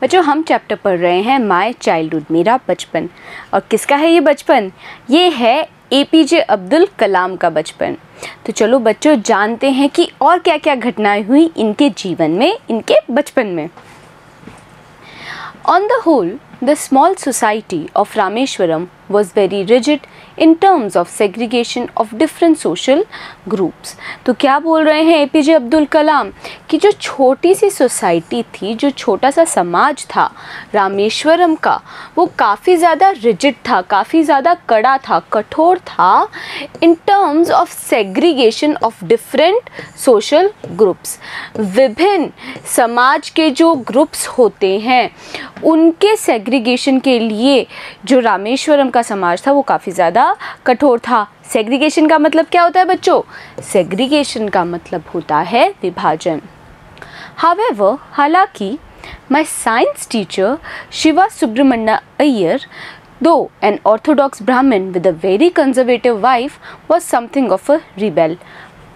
बच्चों हम चैप्टर पढ़ रहे हैं माय चाइल्डहुड, मेरा बचपन। और किसका है ये बचपन? ये है एपीजे अब्दुल कलाम का बचपन। तो चलो बच्चों जानते हैं कि और क्या क्या घटनाएं हुई इनके जीवन में, इनके बचपन में। On the whole, the small society of Rameshwaram was very rigid in terms of segregation of different social groups। तो क्या बोल रहे हैं एपीजे अब्दुल कलाम कि जो छोटी सी सोसाइटी थी, जो छोटा सा समाज था रामेश्वरम का, वो काफ़ी ज़्यादा रिजिड था, काफ़ी ज़्यादा कड़ा था, कठोर था in terms of segregation of different social groups. विभिन्न समाज के जो ग्रुप्स होते हैं उनके सेग्रीगेशन के लिए जो रामेश्वरम का समाज था वो काफ़ी ज़्यादा कठोर था। सेग्रीगेशन का मतलब क्या होता है बच्चों? सेग्रीगेशन का मतलब होता है विभाजन। However, हालांकि my science teacher Shiva Subramanya Iyer, though an orthodox Brahmin with a very conservative wife, was something of a rebel।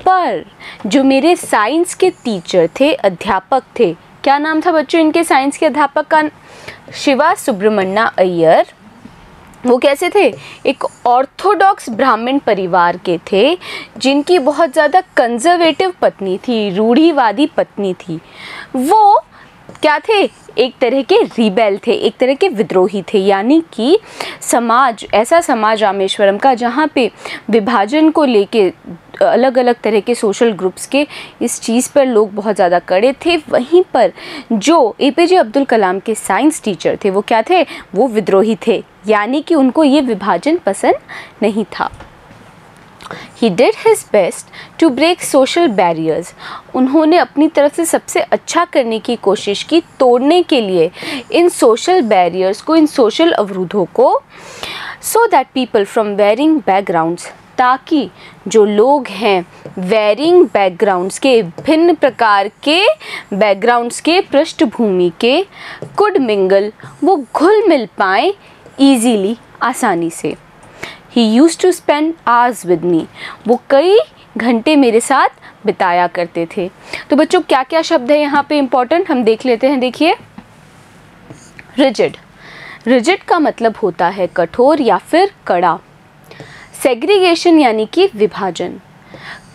पर जो मेरे साइंस के टीचर थे, अध्यापक थे, क्या नाम था बच्चों इनके साइंस के अध्यापक का? शिवा सुब्रमण्य अय्यर। वो कैसे थे? एक ऑर्थोडॉक्स ब्राह्मण परिवार के थे जिनकी बहुत ज़्यादा कंजर्वेटिव पत्नी थी, रूढ़िवादी पत्नी थी। वो क्या थे? एक तरह के रिबेल थे, एक तरह के विद्रोही थे। यानी कि समाज, ऐसा समाज रामेश्वरम का जहाँ पे विभाजन को लेके अलग अलग तरह के सोशल ग्रुप्स के इस चीज़ पर लोग बहुत ज़्यादा कड़े थे। वहीं पर जो एपीजे अब्दुल कलाम के साइंस टीचर थे वो क्या थे? वो विद्रोही थे, यानी कि उनको ये विभाजन पसंद नहीं था। He did his best to break social barriers। उन्होंने अपनी तरफ से सबसे अच्छा करने की कोशिश की, तोड़ने के लिए इन सोशल बैरियर्स को, इन सोशल अवरोधों को। So that people from varying backgrounds, ताकि जो लोग हैं वेरिंग बैकग्राउंड्स के, भिन्न प्रकार के बैकग्राउंड्स के, पृष्ठभूमि के, कुड मिंगल, वो घुल मिल पाएँ ईजीली, आसानी से। He used to spend hours with me। वो कई घंटे मेरे साथ बिताया करते थे। तो बच्चों क्या क्या शब्द है यहाँ पे इम्पोर्टेंट, हम देख लेते हैं। देखिए, रिजिड। रिजिड का मतलब होता है कठोर या फिर कड़ा। सेग्रीगेशन यानी कि विभाजन।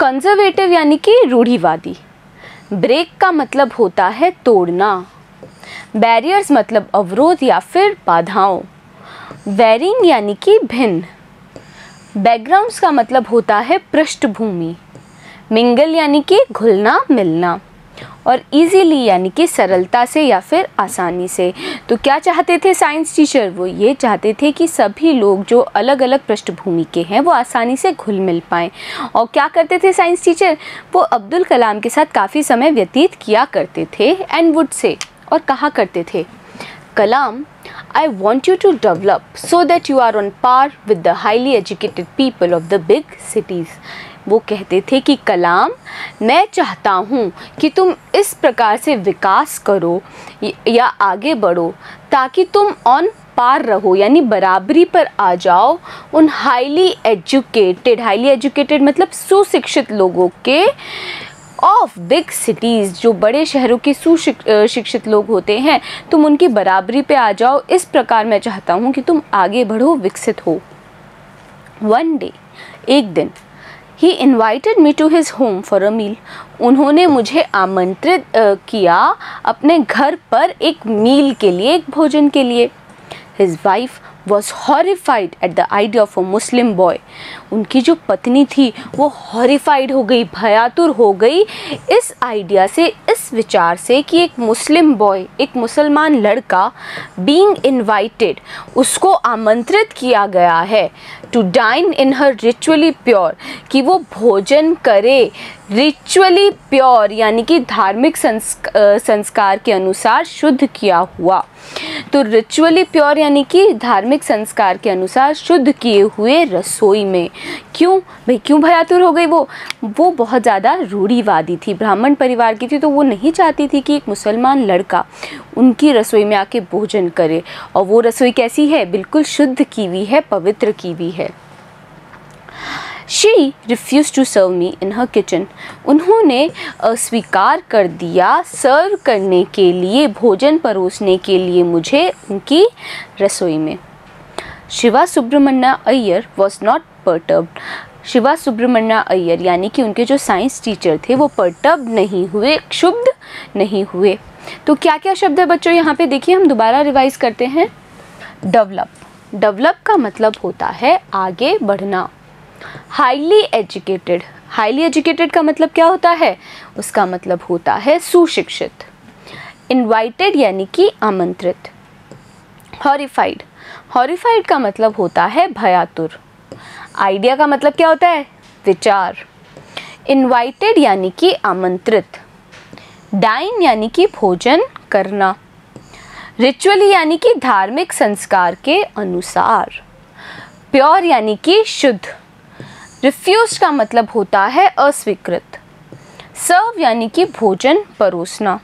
कंजर्वेटिव यानी कि रूढ़िवादी। ब्रेक का मतलब होता है तोड़ना। बैरियर्स मतलब अवरोध या फिर बाधाओं। वेरिंग यानी कि भिन्न। बैकग्राउंड्स का मतलब होता है पृष्ठभूमि। मिंगल यानी कि घुलना मिलना। और इजीली यानी कि सरलता से या फिर आसानी से। तो क्या चाहते थे साइंस टीचर? वो ये चाहते थे कि सभी लोग जो अलग अलग पृष्ठभूमि के हैं वो आसानी से घुल मिल पाएँ। और क्या करते थे साइंस टीचर? वो अब्दुल कलाम के साथ काफ़ी समय व्यतीत किया करते थे एंड वुड से, और कहा करते थे, कलाम, I want you to develop so that you are on par with the highly educated people of the big cities। वो कहते थे कि कलाम, मैं चाहता हूँ कि तुम इस प्रकार से विकास करो या आगे बढ़ो ताकि तुम ऑन पार रहो, यानी बराबरी पर आ जाओ उन हाईली एजुकेटेड मतलब सुशिक्षित लोगों के, ऑफ बिग सिटीज़, जो बड़े शहरों के सुशिक्षित लोग होते हैं, तुम उनकी बराबरी पे आ जाओ। इस प्रकार मैं चाहता हूँ कि तुम आगे बढ़ो, विकसित हो। वन डे, एक दिन, he invited me to his home for a meal. उन्होंने मुझे आमंत्रित किया अपने घर पर एक मील के लिए, एक भोजन के लिए। His wife was horrified at the idea of a Muslim boy। उनकी जो पत्नी थी वो horrified हो गई, भयातुर हो गई इस आइडिया से, इस विचार से कि एक मुस्लिम बॉय, एक मुसलमान लड़का being invited, उसको आमंत्रित किया गया है to dine in her ritually pure, कि वो भोजन करे रिचुअली प्योर यानी कि धार्मिक संस्कार के अनुसार शुद्ध किया हुआ। तो रिचुअली प्योर यानी कि धार्मिक संस्कार के अनुसार शुद्ध किए हुए रसोई में। क्यों भाई, क्यों भयातुर हो गई? वो बहुत ज़्यादा रूढ़िवादी थी, ब्राह्मण परिवार की थी, तो वो नहीं चाहती थी कि एक मुसलमान लड़का उनकी रसोई में आके भोजन करे। और वो रसोई कैसी है? बिल्कुल शुद्ध की हुई है, पवित्र की हुई है। She refuse to serve me in her kitchen, उन्होंने अस्वीकार कर दिया सर्व करने के लिए, भोजन परोसने के लिए मुझे उनकी रसोई में। Shiva Subramanya Iyer was not perturbed, Shiva Subramanya Iyer यानी कि उनके जो साइंस टीचर थे वो पर्टर्ब नहीं हुए, क्षुब्ध नहीं हुए। तो क्या क्या शब्द है बच्चों यहाँ पे देखिए, हम दोबारा रिवाइज करते हैं। डेवलप, डेवलप का मतलब होता है आगे बढ़ना। हाईली एजुकेटेड, हाईली एजुकेटेड का मतलब क्या होता है, उसका मतलब होता है सुशिक्षित। इनवाइटेड यानी कि आमंत्रित। हॉरिफाइड, हॉरिफाइड का मतलब होता है भयातुर। आइडिया का मतलब क्या होता है, विचार। इनवाइटेड यानी कि आमंत्रित। डाइन यानी कि भोजन करना। रिचुअली यानी कि धार्मिक संस्कार के अनुसार। प्योर यानी कि शुद्ध। रिफ्यूज का मतलब होता है अस्वीकृत। सर्व यानी कि भोजन परोसना।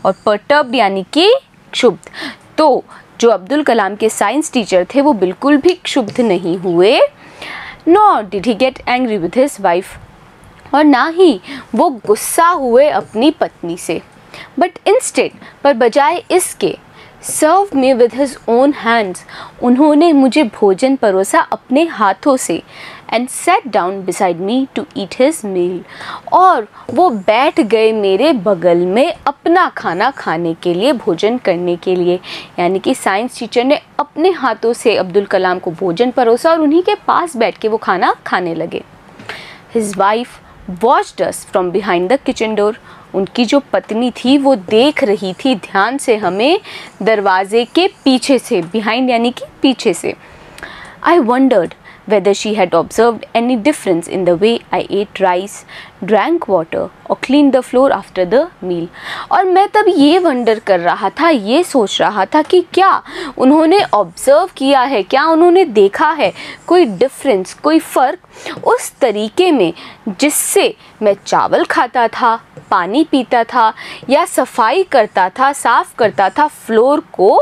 और पर्टर्ब्ड यानी कि क्षुब्ध। तो जो अब्दुल कलाम के साइंस टीचर थे वो बिल्कुल भी क्षुब्ध नहीं हुए, nor did he get angry with his wife, और ना ही वो गुस्सा हुए अपनी पत्नी से। बट इंस्टेड, पर बजाय इसके, serve me with his own hands, उन्होंने मुझे भोजन परोसा अपने हाथों से। And set down beside me to eat his meal, और वो बैठ गए मेरे बगल में अपना खाना खाने के लिए, भोजन करने के लिए। यानी कि साइंस टीचर ने अपने हाथों से अब्दुल कलाम को भोजन परोसा और उन्हीं के पास बैठ के वो खाना खाने लगे। His wife watched us from behind the kitchen door, उनकी जो पत्नी थी वो देख रही थी ध्यान से हमें दरवाजे के पीछे से, बिहाइंड यानी कि पीछे से। आई wandered whether she had observed any difference in the way I ate rice, drank water or cleaned the floor after the meal। और मैं तब ये वंडर कर रहा था, ये सोच रहा था कि क्या उन्होंने ऑब्ज़र्व किया है, क्या उन्होंने देखा है कोई डिफरेंस, कोई फ़र्क उस तरीके में जिससे मैं चावल खाता था, पानी पीता था या सफाई करता था, साफ़ करता था फ्लोर को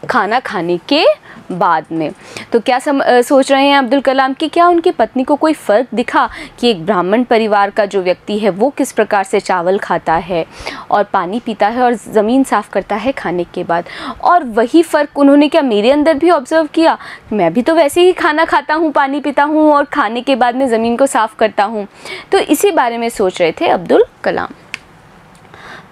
खाना खाने के बाद में। तो क्या सोच रहे हैं अब्दुल कलाम कि क्या उनकी पत्नी को कोई फ़र्क दिखा कि एक ब्राह्मण परिवार का जो व्यक्ति है वो किस प्रकार से चावल खाता है और पानी पीता है और ज़मीन साफ़ करता है खाने के बाद, और वही फ़र्क उन्होंने क्या मेरे अंदर भी ऑब्ज़र्व किया, मैं भी तो वैसे ही खाना खाता हूँ, पानी पीता हूँ और खाने के बाद में ज़मीन को साफ़ करता हूँ। तो इसी बारे में सोच रहे थे Abdul Kalam.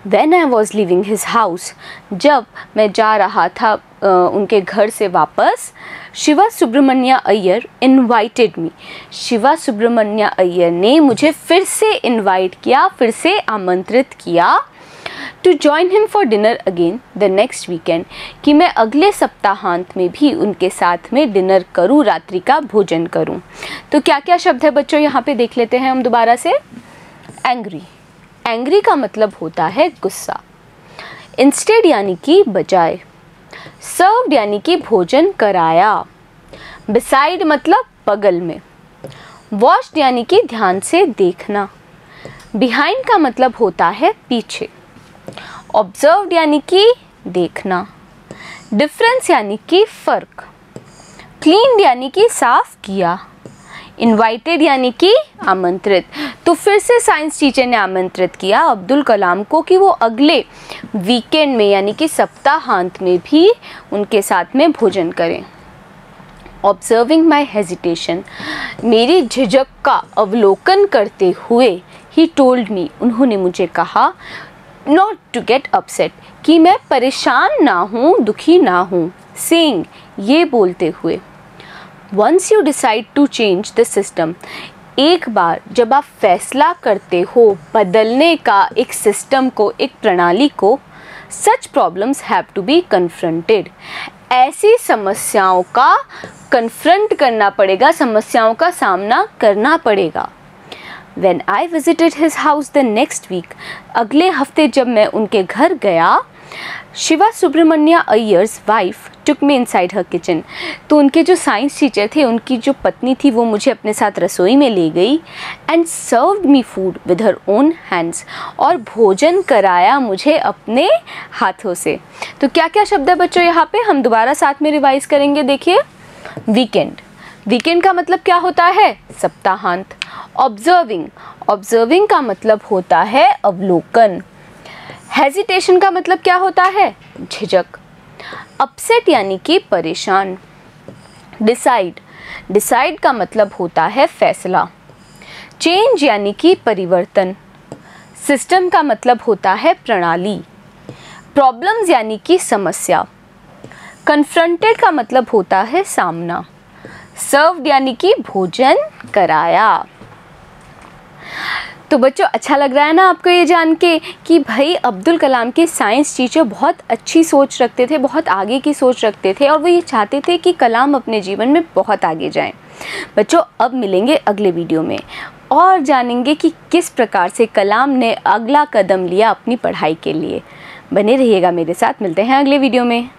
When I was leaving his house, जब मैं जा रहा था उनके घर से वापस, शिवा सुब्रमण्य अय्यर इनवाइटेड मी, शिवा सुब्रमण्य अय्यर ने मुझे फिर से इनवाइट किया, फिर से आमंत्रित किया to join him for dinner again the next weekend, कि मैं अगले सप्ताहांत में भी उनके साथ में डिनर करूं, रात्रि का भोजन करूं। तो क्या क्या शब्द है बच्चों यहाँ पे देख लेते हैं हम दोबारा से। एंग्री, एंग्री का मतलब होता है गुस्सा। इंस्टेड यानी कि बजाय। सर्व्ड यानी कि भोजन कराया। बिसाइड मतलब बगल में। वॉच्ड यानी कि ध्यान से देखना। बिहाइंड का मतलब होता है पीछे। ऑब्जर्व्ड यानी कि देखना। डिफरेंस यानी कि फ़र्क। क्लीन्ड यानी कि साफ किया। इनवाइटेड यानी कि आमंत्रित। तो फिर से साइंस टीचर ने आमंत्रित किया अब्दुल कलाम को कि वो अगले वीकेंड में यानी कि सप्ताहांत में भी उनके साथ में भोजन करें। ऑब्जर्विंग माई हेजिटेशन, मेरी झिझक का अवलोकन करते हुए, ही टोल्ड मी, उन्होंने मुझे कहा, नॉट टू गेट अपसेट, कि मैं परेशान ना हूँ, दुखी ना हूँ। सेइंग, ये बोलते हुए। Once you decide to change the system, एक बार जब आप फैसला करते हो बदलने का एक सिस्टम को, एक प्रणाली को, such problems have to be confronted, ऐसी समस्याओं का कन्फ्रंट करना पड़ेगा, समस्याओं का सामना करना पड़ेगा। When I visited his house the next week, अगले हफ्ते जब मैं उनके घर गया, Shiva Subramanya Iyer's wife took me inside her kitchen, तो उनके जो साइंस टीचर थे, उनकी जो पत्नी थी, वो मुझे अपने साथ रसोई में ले गई and served me food with her own hands, और भोजन कराया मुझे अपने हाथों से। तो क्या क्या शब्द है बच्चों यहाँ पे, हम दोबारा साथ में रिवाइज करेंगे। देखिए, वीकेंड, वीकेंड का मतलब क्या होता है? सप्ताहांत। ऑब्जर्विंग, ऑब्जर्विंग का मतलब होता है अवलोकन। हेजिटेशन का मतलब क्या होता है? झिझक। अपसेट यानी कि परेशान। डिसाइड, डिसाइड का मतलब होता है फैसला। चेंज यानी कि परिवर्तन। सिस्टम का मतलब होता है प्रणाली। प्रॉब्लम्स यानी कि समस्या। कन्फ्रंटेड का मतलब होता है सामना। सर्व्ड यानी कि भोजन कराया। तो बच्चों, अच्छा लग रहा है ना आपको ये जान के कि भाई अब्दुल कलाम के साइंस टीचर बहुत अच्छी सोच रखते थे, बहुत आगे की सोच रखते थे और वो ये चाहते थे कि कलाम अपने जीवन में बहुत आगे जाएं। बच्चों, अब मिलेंगे अगले वीडियो में और जानेंगे कि किस प्रकार से कलाम ने अगला कदम लिया अपनी पढ़ाई के लिए। बने रहिएगा मेरे साथ, मिलते हैं अगले वीडियो में।